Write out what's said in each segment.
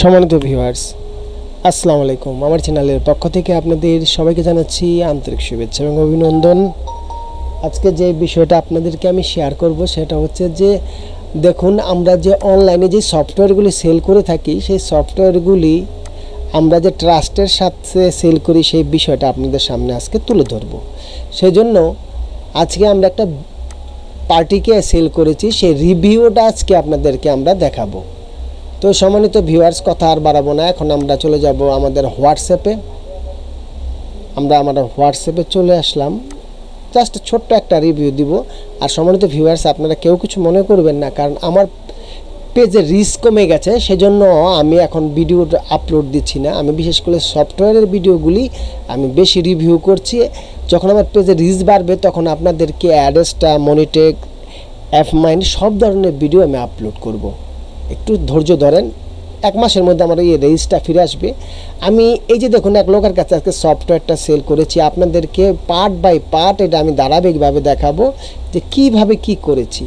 সম্মানিত ভিউয়ার্স, আসসালামু আলাইকুম। আমার চ্যানেলের পক্ষ থেকে আপনাদের সবাইকে জানাচ্ছি আন্তরিক শুভেচ্ছা এবং অভিনন্দন। আজকে যে বিষয়টা আপনাদেরকে আমি শেয়ার করব সেটা হচ্ছে যে দেখুন, আমরা যে অনলাইনে যে সফটওয়্যারগুলি সেল করে থাকি, সেই সফটওয়্যারগুলি আমরা যে ট্রাস্টের সাথে সেল করি সেই বিষয়টা আপনাদের সামনে আজকে তুলে ধরব। সেই জন্য আজকে আমরা একটা পার্টিকে সেল করেছি, সেই রিভিউটা আজকে আপনাদেরকে আমরা দেখাবো। তো সম্মানিত ভিউয়ার্স, কথা আর বাড়াবো না, এখন আমরা চলে যাব আমাদের হোয়াটসঅ্যাপে। আমরা আমাদের হোয়াটসঅ্যাপে চলে আসলাম, জাস্ট ছোট্ট একটা রিভিউ দিব। আর সম্মানিত ভিউয়ার্স, আপনারা কেউ কিছু মনে করবেন না, কারণ আমার পেজে রিচ কমে গেছে, সেজন্য আমি এখন ভিডিও আপলোড দিচ্ছি না। আমি বিশেষ করে সফটওয়্যারের ভিডিওগুলি আমি বেশি রিভিউ করছি। যখন আমার পেজে রিচ বাড়বে তখন আপনাদেরকে অ্যাড্রেসটা, মনিটেক, অ্যাপ মাইন্ড সব ধরনের ভিডিও আমি আপলোড করব। একটু ধৈর্য ধরেন, এক মাসের মধ্যে আমার এই রেজিস্টটা ফিরে আসবে। আমি এই যে দেখুন, এক লোকের কাছে আজকে সফটওয়্যারটা সেল করেছি, আপনাদেরকে পার্ট বাই পার্ট এটা আমি ধারাবাহিকভাবে দেখাবো যে কিভাবে কি করেছি।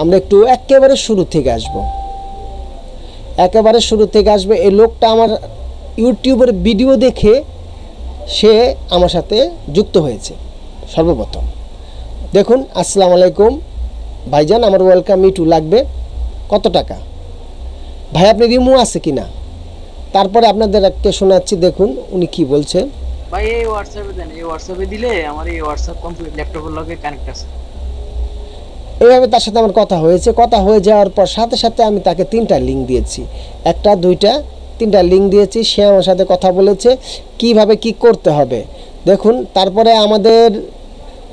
আমরা একটু একেবারে শুরু থেকে আসবো। এই লোকটা আমার ইউটিউবের ভিডিও দেখে সে আমার সাথে যুক্ত হয়েছে। সর্বপ্রথম দেখুন, আসসালামু আলাইকুম ভাইজান, আমার ওয়েলকাম ইটু লাগবে কত টাকা? ভাই আপনি রিমু আছে কি না? তারপরে আপনাদের একটা শোনাচ্ছি, দেখুন উনি কি বলছে। ভাই এই হোয়াটসঅ্যাপে দেন, এই হোয়াটসঅ্যাপে দিলে আমার এই হোয়াটসঅ্যাপ কমপ্লিট ল্যাপটপের লগে কানেক্ট আছে। এইভাবে তার সাথে আমার কথা হয়েছে। কথা হয়ে যাওয়ার পর সাথে সাথে আমি তাকে 3টা লিঙ্ক দিয়েছি, 1টা 2টা 3টা লিঙ্ক দিয়েছি। সে আমার সাথে কথা বলেছে কিভাবে কি করতে হবে। দেখুন, তারপরে আমাদের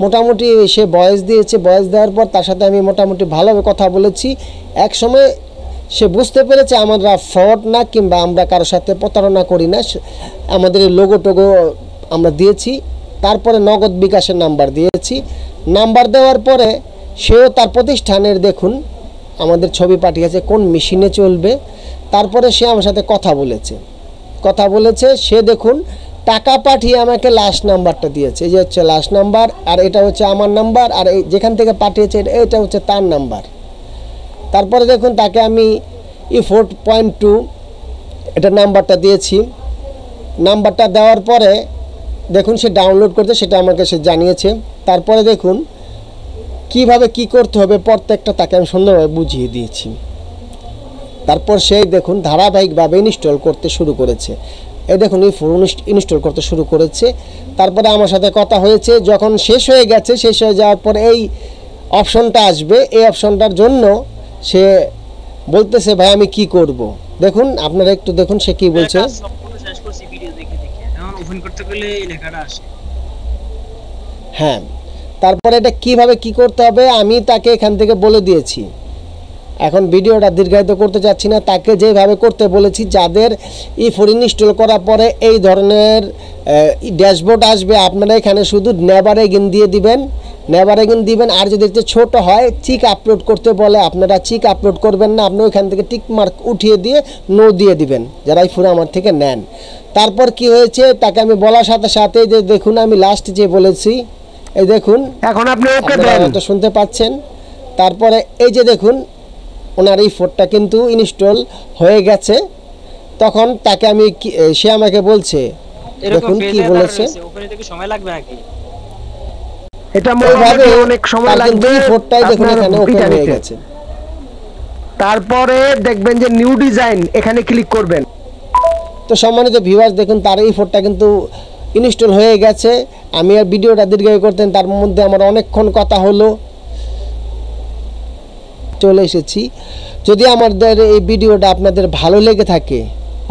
মোটামুটি সে ভয়েস দিয়েছে। ভয়েস দেওয়ার পর তার সাথে আমি মোটামুটি ভালোভাবে কথা বলেছি। এক সময় সে বুঝতে পেরেছে আমরা ফ্রড না, কিংবা আমরা কারোর সাথে প্রতারণা করি না। আমাদের লোগো টোগো আমরা দিয়েছি। তারপরে নগদ বিকাশের নাম্বার দিয়েছি। নাম্বার দেওয়ার পরে সেও তার প্রতিষ্ঠানের দেখুন আমাদের ছবি পাঠিয়েছে, কোন মেশিনে চলবে। তারপরে সে আমার সাথে কথা বলেছে। সে দেখুন টাকা পাঠিয়ে আমাকে লাস্ট নাম্বারটা দিয়েছে। এই যে হচ্ছে লাস্ট নাম্বার, আর এটা হচ্ছে আমার নাম্বার, আর এই যেখান থেকে পাঠিয়েছে এটা হচ্ছে তার নাম্বার। তারপরে দেখুন তাকে আমি E4.2 এটা নাম্বারটা দিয়েছি। নাম্বারটা দেওয়ার পরে দেখুন সে ডাউনলোড করতে, সেটা আমাকে সে জানিয়েছে। তারপরে দেখুন কিভাবে কি করতে হবে প্রত্যেকটা তাকে আমি সুন্দরভাবে বুঝিয়ে দিয়েছি। তারপর সেই দেখুন ধারাবাহিকভাবে ইনস্টল করতে শুরু করেছে। এই দেখুন ইনস্টল করতে শুরু করেছে। তারপরে আমার সাথে কথা হয়েছে। যখন শেষ হয়ে গেছে, শেষ হয়ে যাওয়ার পর এই অপশনটা আসবে। এই অপশনটার জন্য সে বলতেছে ভাই আমি কি করব। দেখুন আপনারা একটু দেখুন সে কি বলছে। সম্পূর্ণ শেষ করছি ভিডিও দেখে এখন ওপেন করতে গেলে এই লেখাটা আসে। হ্যাঁ, তারপরে এটা কিভাবে কি করতে হবে আমি তাকে এখান থেকে বলে দিয়েছি। এখন ভিডিওটা দীর্ঘায়িত করতে চাচ্ছি না। তাকে যেভাবে করতে বলেছি, যাদের E4 ইনস্টল করার পরে এই ধরনের ড্যাশবোর্ড আসবে, আপনারা এখানে শুধু নেভার এগেইন দিয়ে দিবেন। আর যদি একটু ছোটো হয় চিক আপলোড করতে বলে, আপনারা চিক আপলোড করবেন না, আপনি ওইখান থেকে টিক মার্ক উঠিয়ে দিয়ে নো দিয়ে দিবেন, যারা E4 আমার থেকে নেন। তারপর কি হয়েছে তাকে আমি বলার সাথে সাথে যে দেখুন আমি লাস্ট যে বলেছি, এই দেখুন এখন আপনি ওকে দেন, তো শুনতে পাচ্ছেন। তারপরে এই যে দেখুন ওনার E4টা কিন্তু ইনস্টল হয়ে গেছে। তখন তাকে আমি সে আমাকে বলছে, দেখুন কি বলেছে, ওপেনে থেকে সময় লাগবে নাকি? এটা মোটামুটি অনেক সময় লাগবে। E4টাই দেখুন এখানে ওপেন হয়ে গেছে। তারপরে দেখবেন যে নিউ ডিজাইন, এখানে ক্লিক করবেন। তো সম্মানিত ভিউয়ার্স, দেখুন তার E4টা কিন্তু ইনস্টল হয়ে গেছে। আমি আর ভিডিওটা দীর্ঘায়িত করতেন, তার মধ্যে আমার অনেকক্ষণ কথা হলো, চলে এসেছি। যদি আমাদের এই ভিডিওটা আপনাদের ভালো লেগে থাকে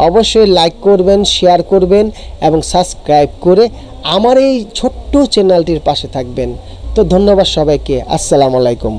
অবশ্যই লাইক করবেন, শেয়ার করবেন এবং সাবস্ক্রাইব করে আমার এই ছোট্ট চ্যানেলটির পাশে থাকবেন। তো ধন্যবাদ সবাইকে। আসসালামু আলাইকুম।